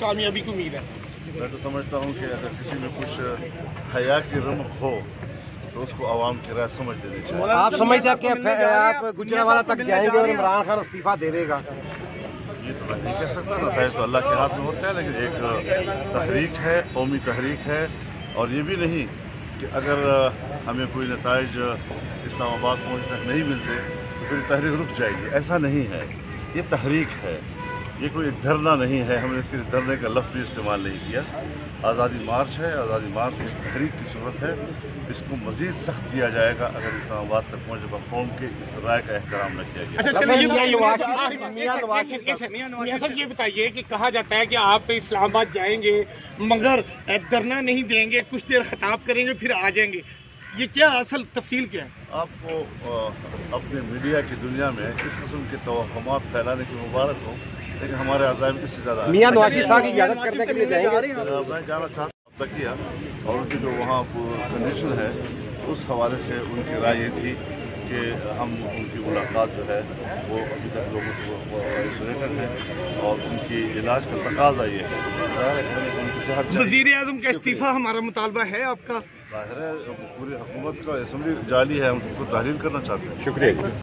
कामयाबी की उम्मीद है? मैं तो समझता हूँ कि अगर किसी में कुछ हया की रमक हो तो उसको आवाम की राय समझ लेनी चाहिए। आप समझते हैं कि आप गुजरांवाला तक जाएंगे और इमरान खान इस्तीफा दे देगा? ये तो मैं नहीं कह सकता, नताइज तो अल्लाह के हाथ में होता है, लेकिन एक तहरीक है, कौमी तहरीक है, और ये भी नहीं कि अगर हमें कोई नताइज इस्लामाबाद पहुँचने तक नहीं मिलते तो फिर तहरीक रुक जाएगी। ऐसा नहीं है, ये तहरीक है, ये कोई धरना नहीं है। हमने इसके लिए धरने का लफ्ज़ भी इस्तेमाल नहीं किया। आज़ादी मार्च है, आज़ादी मार्च इस तहरीक की सूरत है। इसको मज़ीद सख्त किया जाएगा अगर इस्लामाबाद तक पहुँचे पर कौम के इस राय का एहतराम न किया गया। अच्छा चलिए सर, ये बताइए कि कहा जाता है कि आप इस्लामाबाद जाएंगे मगर धरना नहीं देंगे, कुछ देर खिताब करेंगे फिर आ जाएंगे, ये क्या असल तफसील क्या है? आपको अपने मीडिया की दुनिया में इस किस्म के तवहमात फैलाने की मुबारक हो, लेकिन हमारे अज़ाइम इससे ज़्यादा मियां नवाज शरीफ साहब की इजाज़त करने के लिए जाएंगे? मैं जाना चाहता हूँ किया, और उनकी जो वहाँ कंडीशन है उस हवाले से उनकी राय ये थी कि हम उनकी मुलाकात जो है वो अभी तक लोगों से आइसोलेटेड है और उनकी इलाज का तकाजा ये है। उनकी सेहत वज़ीर-ए-आज़म का इस्तीफा हमारा मुतालबा है आपका? ज़ाहिर है पूरी हुकूमत का असम्बली जाली है, हम उनको तहरीर करना चाहते हैं। शुक्रिया।